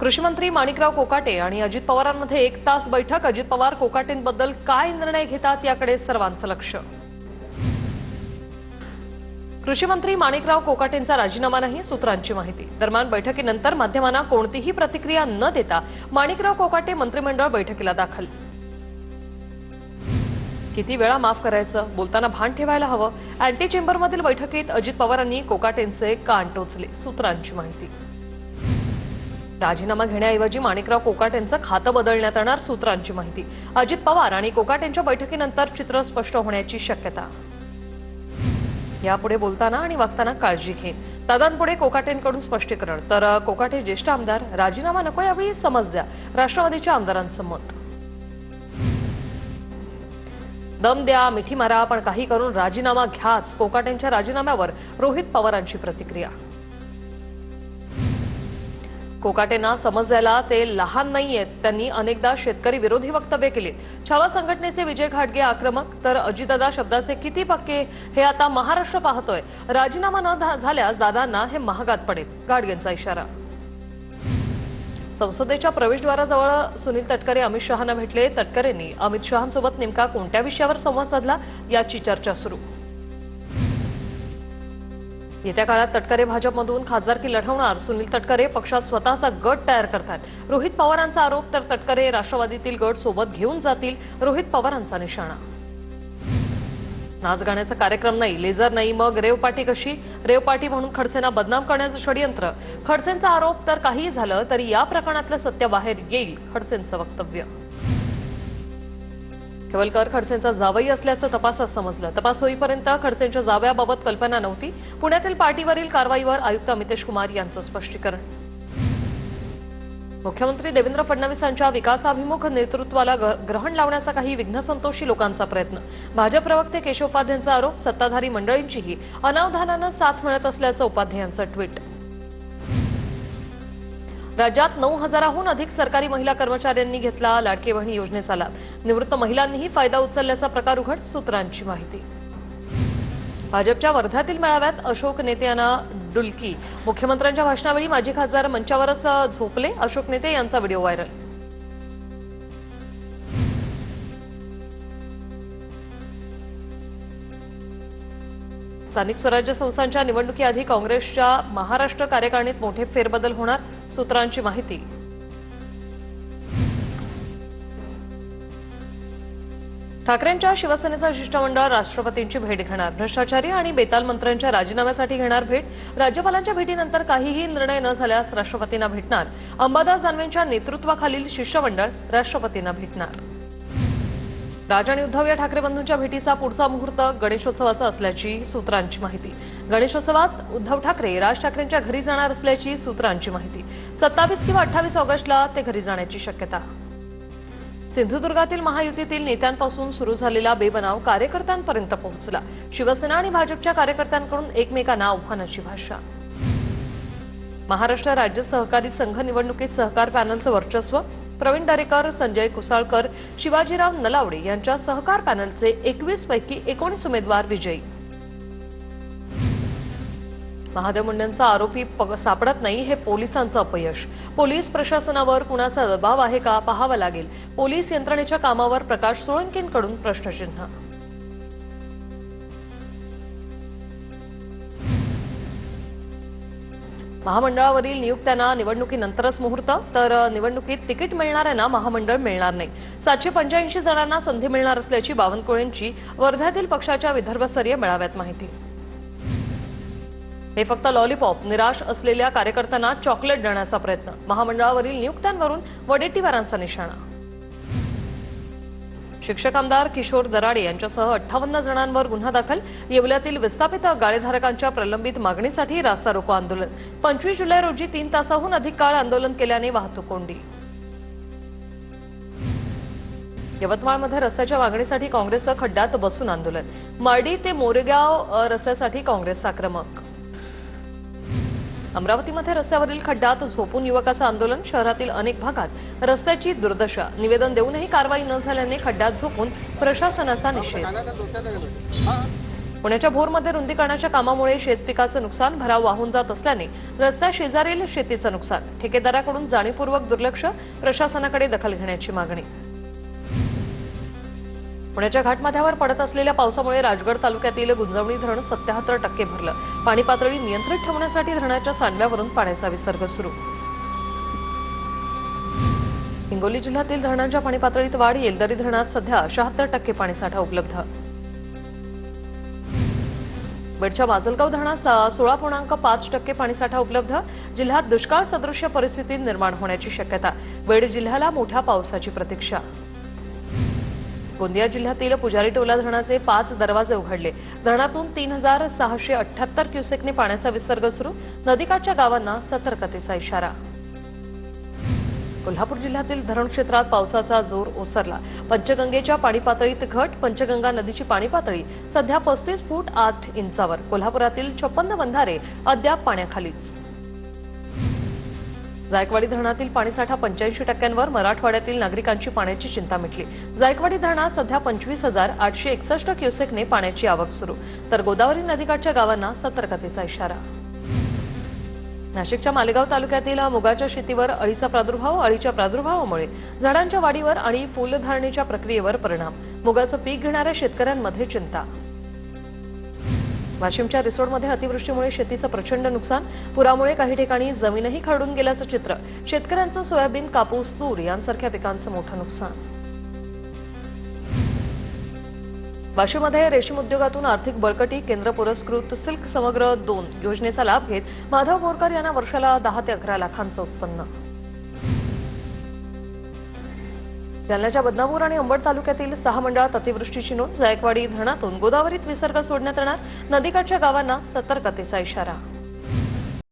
कृषी मंत्री माणिकराव कोकाटे आणि अजित पवारांमध्ये 1 तास बैठक। अजित पवार कोकाटेंबद्दल काय निर्णय घेतात याकडे सर्वांचं लक्ष। कृषी मंत्री माणिकराव कोकाटेंचा राजीनामा नाही, सूत्रांची माहिती। दरम्यान बैठकीनंतर माध्यमांना कोणतीही प्रतिक्रिया न देता माणिकराव कोकाटे मंत्रिमंडळ बैठकीला दाखल। किती वेळा माफ करायचं, बोलताना भान ठेवायला हवं। अँटी चेंबरमधील बैठकीत अजित पवारांनी कोकाटेंचे कान टोचले, सूत्रांची माहिती। राजीनामा घेण्याऐवजी माणिकराव कोकाटेंचं खातं बदलण्यात येणार, सूत्रांची माहिती। अजित पवार आणि कोकाटेंच्या बैठकीनंतर चित्र स्पष्ट होण्याची शक्यता। यापुढे बोलताना आणि वागताना काळजी घेईन, दादांपुढे कोकाटेंकडून स्पष्टीकरण। तर कोकाटे ज्येष्ठ आमदार, राजीनामा नको, यावेळी समज द्या, राष्ट्रवादीच्या आमदारांचं मत। दम द्या, मिठी मारा, पण काही करून राजीनामा घ्याच, कोकाटेंच्या राजीनाम्यावर रोहित पवारांची प्रतिक्रिया। कोकाटेंना समज द्यायला ते लहान नाहीयेत, त्यांनी अनेकदा शेतकरी विरोधी वक्तव्य केली। छावा संघटनेचे विजय घाटगे आक्रमक, तर अजितदादा शब्दाचे किती पक्के हे आता महाराष्ट्र पाहतोय। राजीनामा न झाल्यास दादांना हे महागात पडेल, घाटगेंचा इशारा। संसदेच्या प्रवेशद्वाराजवळ सुनील तटकरे अमित शहांना भेटले। तटकरेंनी अमित शहांसोबत नेमका कोणत्या विषयावर संवाद साधला याची चर्चा सुरू। येत्या काळात तटकरे भाजपमधून खासदारकी लढवणार। सुनील तटकरे पक्षात स्वतःचा गट तयार करतात। रोहित पवारांचा आरोप, तर तटकरे राष्ट्रवादीतील गट सोबत घेऊन जातील, रोहित पवारांचा निशाणा। नाच गाण्याचा कार्यक्रम नाही, लेझर नाही, मग रेव पार्टी कशी? रेव पार्टी म्हणून खडसेंना बदनाम करण्याचं षडयंत्र। खडसेंचा आरोप, तर काही झालं तरी या प्रकरणातलं सत्य बाहेर येईल, खडसेंचं वक्तव्य। केवलकर खडसेंचा जावई असल्याचं तपासात समजलं। तपास होईपर्यंत खडसेंच्या जावयाबाबत कल्पना नव्हती। पुण्यातील पार्टीवरील कारवाईवर आयुक्त अमितेश कुमार यांचं स्पष्टीकरण। मुख्यमंत्री देवेंद्र फडणवीसांच्या विकासाभिमुख नेतृत्वाला ग्रहण लावण्याचा काही विघ्नसंतोषी लोकांचा प्रयत्न। भाजप प्रवक्ते केशव उपाध्यांचा आरोप, सत्ताधारी मंडळींचीही अनावधानानं साथ मिळत असल्याचं उपाध्यायांचं ट्विट। राज्यात 9,000हून अधिक सरकारी महिला कर्मचाऱ्यांनी घेतला लाडकी बहीण योजनेचा लाभ। निवृत्त महिलांनीही फायदा उचलल्याचा प्रकार उघड, सूत्रांची माहिती। भाजपच्या वर्ध्यातील मेळाव्यात अशोक नेते यांना डुलकी। मुख्यमंत्र्यांच्या भाषणावेळी माजी खासदार मंचावरच झोपले, अशोक नेते यांचा व्हिडिओ व्हायरल। स्थानिक स्वराज्य संस्थांच्या निवडणुकीआधी काँग्रेसच्या महाराष्ट्र कार्यकारिणीत मोठे फेरबदल होणार, सूत्रांची माहिती। ठाकरेंच्या शिवसेनेचं शिष्टमंडळ राष्ट्रपतींची भेट घेणार। भ्रष्टाचारी आणि बेताल मंत्र्यांच्या राजीनाम्यासाठी घेणार भेट। राज्यपालांच्या भेटीनंतर काहीही निर्णय न झाल्यास राष्ट्रपतींना भेटणार। अंबादास दानवेंच्या नेतृत्वाखालील शिष्टमंडळ राष्ट्रपतींना भेटणार। राज आणि उद्धव या ठाकरे बंधूंच्या भेटीचा पुढचा मुहूर्त गणेशोत्सवाचा असल्याची सूत्रांची माहिती। गणेशोत्सवात उद्धव ठाकरे राज ठाकरेंच्या घरी जाणार असल्याची सूत्रांची माहिती। 27 किंवा 28 ऑगस्टला ते घरी जाण्याची शक्यता। सिंधुदुर्गातील महायुतीतील नेत्यांपासून सुरू झालेला बेबनाव कार्यकर्त्यांपर्यंत पोहोचला। शिवसेना आणि भाजपच्या कार्यकर्त्यांकडून एकमेकांना आव्हानाची भाषा। महाराष्ट्र राज्य सहकारी संघ निवडणुकीत सहकार पॅनलचं वर्चस्व। प्रवीण दरेकर, संजय कुसाळकर, शिवाजीराव नलावडे यांच्या सहकार पॅनलचे 21 पैकी 19 उमेदवार विजयी। महादेव मुंडेंचा आरोपी सापडत नाही, हे पोलिसांचं अपयश। पोलीस प्रशासनावर कुणाचा दबाव आहे का पाहावं लागेल। पोलीस यंत्रणेच्या कामावर प्रकाश सोळंकेंकडून प्रश्नचिन्ह। महामंडळावरील नियुक्त्यांना निवडणुकीनंतरच मुहूर्त, तर निवडणुकीत तिकीट मिळणाऱ्यांना महामंडळ मिळणार नाही। 785 जणांना संधी मिळणार असल्याची बावनकुळेंची वर्ध्यातील पक्षाच्या विदर्भस्तरीय मेळाव्यात माहिती। हे फक्त लॉलीपॉप, निराश असलेल्या कार्यकर्त्यांना चॉकलेट देण्याचा प्रयत्न। महामंडळावरील नियुक्त्यांवरून वडेट्टीवारांचा निशाणा। शिक्षक आमदार किशोर दराडे यांच्यासह 58 जणांवर गुन्हा दाखल। येवल्यातील विस्थापित गाळेधारकांच्या प्रलंबित मागणीसाठी रास्ता रोको आंदोलन। 25 जुलै रोजी 3 तासाहून अधिक काळ आंदोलन केल्याने वाहतूक कोंडी। यवतमाळमध्ये रस्त्याच्या मागणीसाठी काँग्रेसचं खड्ड्यात बसून आंदोलन। मार्डी ते मोरेगाव रस्त्यासाठी काँग्रेस आक्रमक। अमरावतीमध्ये रस्त्यावरील खड्ड्यात झोपून युवकाचं आंदोलन। शहरातील अनेक भागात रस्त्याची दुर्दशा। निवेदन देऊनही कारवाई न झाल्याने खड्ड्यात झोपून प्रशासनाचा निषेध। पुण्याच्या भोरमध्ये रुंदीकरणाच्या कामामुळे शेतपिकाचं नुकसान, भराव वाहून जात असल्याने रस्त्या शेजारील शेतीचं नुकसान, ठेकेदाराकडून जाणीवपूर्वक दुर्लक्ष, प्रशासनाकडे दखल घेण्याची मागणी. पुण्याच्या घाटमाथ्यावर पडत असलेल्या पावसामुळे राजगड तालुक्यातील गुंजवणी धरण 77% भरलं. पाणी पातळी नियंत्रित ठेवण्यासाठी धरणाच्या सांडव्यावरून पाण्याचा विसर्ग सुरू. हिंगोली जिल्ह्यातील धरणांच्या पाणी पातळीत वाढ. येलदरी धरणात सध्या 76% पाणीसाठा उपलब्ध. बेडच्या माजलगाव धरणात 16.5% पाणीसाठा उपलब्ध. जिल्ह्यात दुष्काळ सदृश्य परिस्थिती निर्माण होण्याची शक्यता. बेड जिल्ह्याला मोठ्या पावसाची प्रतीक्षा. गोंदिया जिल्ह्यातील पुजारी टोला धरणाचे 5 दरवाजे उघडले. धरणातून 3678 क्युसेकने पाण्याचा विसर्ग सुरू. नदीकाठच्या गावांना सतर्कतेचा इशारा. कोल्हापूर जिल्ह्यातील धरण क्षेत्रात पावसाचा जोर ओसरला. पंचगंगेच्या पाणी पातळीत घट. पंचगंगा नदीची पाणी पातळी सध्या 35 फूट 8 इंचावर. कोल्हापुरातील 56 बंधारे अद्याप पाण्याखालीच. जायकवाडी धरणातील पाणीसाठा 85%वर. मराठवाड्यातील नागरिकांची पाण्याची चिंता मिटली. जायकवाडी धरणात सध्या 25,861 क्युसेकने पाण्याची आवक सुरू. तर गोदावरी नदीकाठच्या गावांना सतर्कतेचा इशारा. नाशिकच्या मालेगाव तालुक्यातील मुगाच्या शेतीवर अळीचा प्रादुर्भाव. अळीच्या प्रादुर्भावामुळे झाडांच्या वाढीवर आणि फुलधारणेच्या प्रक्रियेवर परिणाम. मुगाचं पीक घेणाऱ्या शेतकऱ्यांमध्ये चिंता. वाशिमच्या रिसोडमध्ये अतिवृष्टीमुळे शेतीचं प्रचंड नुकसान. पुरामुळे काही ठिकाणी जमीनही खरडून गेल्याचं चित्र. शेतकऱ्यांचं सोयाबीन, कापूस, तूर यांसारख्या पिकांचं मोठं नुकसान. वाशिममध्ये रेशीम उद्योगातून आर्थिक बळकटी. केंद्र पुरस्कृत सिल्क समग्र 2 योजनेचा लाभ घेत माधव बोरकर यांना वर्षाला 10 ते 11 लाखांचं उत्पन्न. जालन्याच्या बदनापूर आणि अंबड तालुक्यातील 6 मंडळात अतिवृष्टीची नोंद. जायकवाडी धरणातून गोदावरीत विसर्ग सोडण्यात येणार. नदीकाठच्या गावांना सतर्कतेचा इशारा.